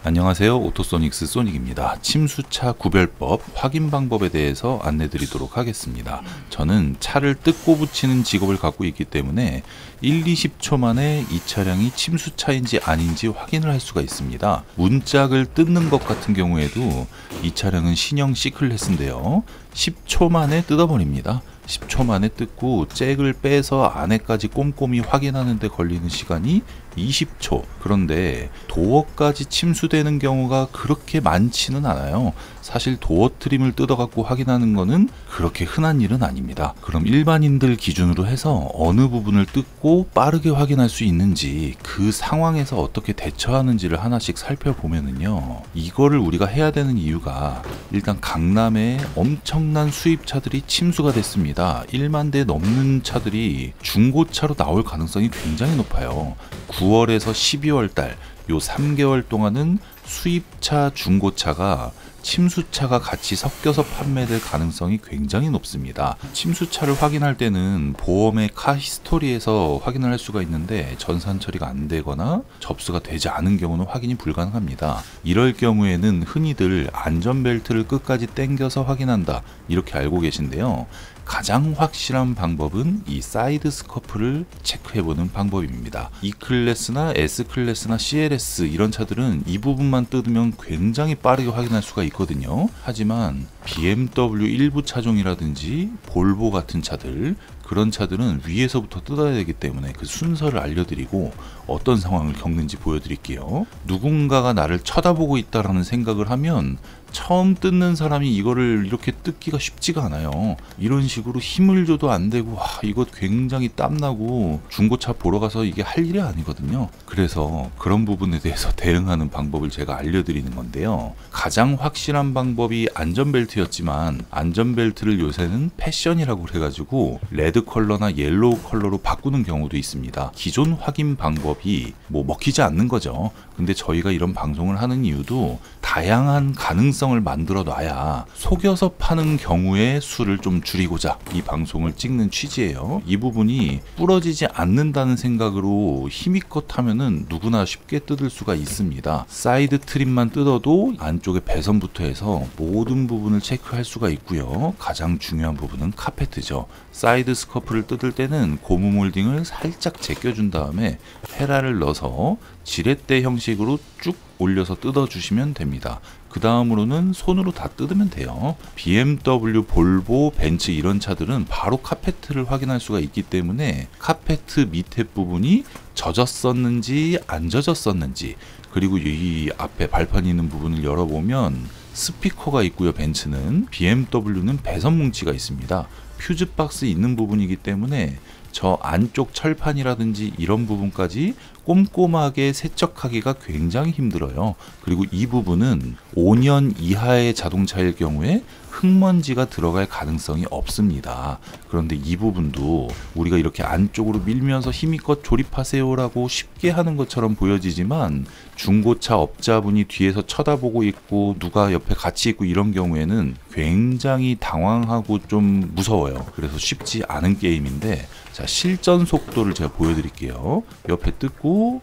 안녕하세요. 오토소닉스 소닉입니다. 침수차 구별법 확인 방법에 대해서 안내 드리도록 하겠습니다. 저는 차를 뜯고 붙이는 직업을 갖고 있기 때문에 1-20초 만에 이 차량이 침수차인지 아닌지 확인을 할 수가 있습니다. 문짝을 뜯는 것 같은 경우에도 이 차량은 신형 C클래스인데요. 10초 만에 뜯어버립니다. 10초 만에 뜯고 잭을 빼서 안에까지 꼼꼼히 확인하는 데 걸리는 시간이 20초. 그런데 도어까지 침수되는 경우가 그렇게 많지는 않아요. 사실 도어 트림을 뜯어갖고 확인하는 거는 그렇게 흔한 일은 아닙니다. 그럼 일반인들 기준으로 해서 어느 부분을 뜯고 빠르게 확인할 수 있는지, 그 상황에서 어떻게 대처하는지를 하나씩 살펴보면은요, 이거를 우리가 해야 되는 이유가, 일단 강남에 엄청난 수입차들이 침수가 됐습니다. 1만 대 넘는 차들이 중고차로 나올 가능성이 굉장히 높아요. 9월에서 12월 달 요 3개월 동안은 수입차, 중고차가 침수차가 같이 섞여서 판매될 가능성이 굉장히 높습니다. 침수차를 확인할 때는 보험의 카 히스토리에서 확인을 할 수가 있는데, 전산 처리가 안 되거나 접수가 되지 않은 경우는 확인이 불가능합니다. 이럴 경우에는 흔히들 안전벨트를 끝까지 당겨서 확인한다, 이렇게 알고 계신데요. 가장 확실한 방법은 이 사이드 스커프를 체크해보는 방법입니다. E클래스나 S클래스나 CLS 이런 차들은 이 부분만 뜯으면 굉장히 빠르게 확인할 수가 있거든요. 하지만 BMW 일부 차종이라든지 볼보 같은 차들, 그런 차들은 위에서부터 뜯어야 되기 때문에 그 순서를 알려드리고 어떤 상황을 겪는지 보여드릴게요. 누군가가 나를 쳐다보고 있다라는 생각을 하면 처음 뜯는 사람이 이거를 이렇게 뜯기가 쉽지가 않아요. 이런 식으로 힘을 줘도 안 되고, 이거 굉장히 땀나고 중고차 보러 가서 이게 할 일이 아니거든요. 그래서 그런 부분에 대해서 대응하는 방법을 제가 알려드리는 건데요. 가장 확실한 방법이 안전벨트였지만, 안전벨트를 요새는 패션이라고 그래가지고 레드 컬러나 옐로우 컬러로 바꾸는 경우도 있습니다. 기존 확인 방법이 먹히지 않는 거죠. 근데 저희가 이런 방송을 하는 이유도 다양한 가능성을 만들어 놔야 속여서 파는 경우의 수를 좀 줄이고자 이 방송을 찍는 취지예요. 이 부분이 부러지지 않는다는 생각으로 힘껏 하면은 누구나 쉽게 뜯을 수가 있습니다. 사이드 트림만 뜯어도 안쪽에 배선부터 해서 모든 부분을 체크할 수가 있고요. 가장 중요한 부분은 카페트죠. 사이드 스커프를 뜯을 때는 고무 몰딩을 살짝 제껴준 다음에 헤라를 넣어서 지렛대 형식으로 쭉 올려서 뜯어주시면 됩니다. 그 다음으로는 손으로 다 뜯으면 돼요. BMW, 볼보, 벤츠 이런 차들은 바로 카페트를 확인할 수가 있기 때문에 카페트 밑에 부분이 젖었었는지 안 젖었었는지, 그리고 이 앞에 발판이 있는 부분을 열어보면 스피커가 있고요. 벤츠는, BMW는 배선 뭉치가 있습니다. 퓨즈 박스 있는 부분이기 때문에 저 안쪽 철판이라든지 이런 부분까지 꼼꼼하게 세척하기가 굉장히 힘들어요. 그리고 이 부분은 5년 이하의 자동차일 경우에 흙먼지가 들어갈 가능성이 없습니다. 그런데 이 부분도 우리가 이렇게 안쪽으로 밀면서 힘껏 조립하세요라고 쉽게 하는 것처럼 보여지지만, 중고차 업자분이 뒤에서 쳐다보고 있고 누가 옆에 같이 있고 이런 경우에는 굉장히 당황하고 좀 무서워요. 그래서 쉽지 않은 게임인데, 자, 실전 속도를 제가 보여드릴게요. 옆에 뜯고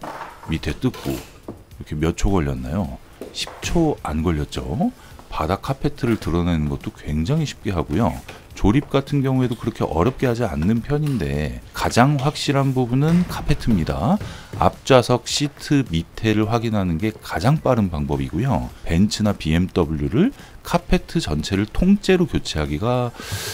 밑에 뜯고 이렇게 몇 초 걸렸나요? 10초 안 걸렸죠. 바닥 카페트를 드러내는 것도 굉장히 쉽게 하고요. 조립 같은 경우에도 그렇게 어렵게 하지 않는 편인데, 가장 확실한 부분은 카페트입니다. 앞좌석 시트 밑에를 확인하는 게 가장 빠른 방법이고요. 벤츠나 BMW를 카페트 전체를 통째로 교체하기가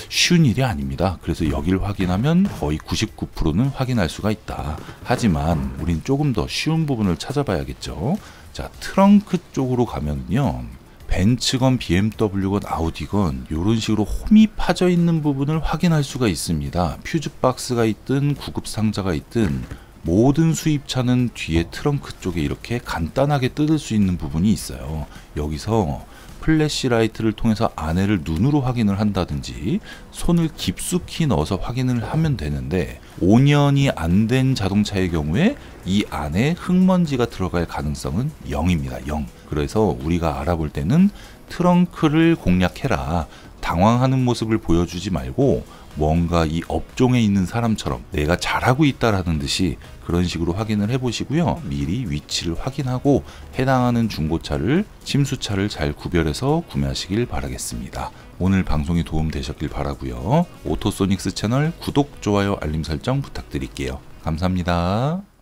쉬운 일이 아닙니다. 그래서 여기를 확인하면 거의 99%는 확인할 수가 있다. 하지만 우린 조금 더 쉬운 부분을 찾아봐야겠죠. 자, 트렁크 쪽으로 가면요, 벤츠건 BMW건 아우디건 이런 식으로 홈이 파져 있는 부분을 확인할 수가 있습니다. 퓨즈 박스가 있든 구급 상자가 있든 모든 수입차는 뒤에 트렁크 쪽에 이렇게 간단하게 뜯을 수 있는 부분이 있어요. 여기서 플래시 라이트를 통해서 안에를 눈으로 확인을 한다든지 손을 깊숙이 넣어서 확인을 하면 되는데, 5년이 안 된 자동차의 경우에 이 안에 흙먼지가 들어갈 가능성은 0입니다. 0. 그래서 우리가 알아볼 때는 트렁크를 공략해라, 당황하는 모습을 보여주지 말고 뭔가 이 업종에 있는 사람처럼 내가 잘하고 있다라는 듯이 그런 식으로 확인을 해보시고요. 미리 위치를 확인하고 해당하는 중고차를 침수차를 잘 구별해서 구매하시길 바라겠습니다. 오늘 방송이 도움 되셨길 바라고요. 오토소닉스 채널 구독, 좋아요, 알림 설정 부탁드릴게요. 감사합니다.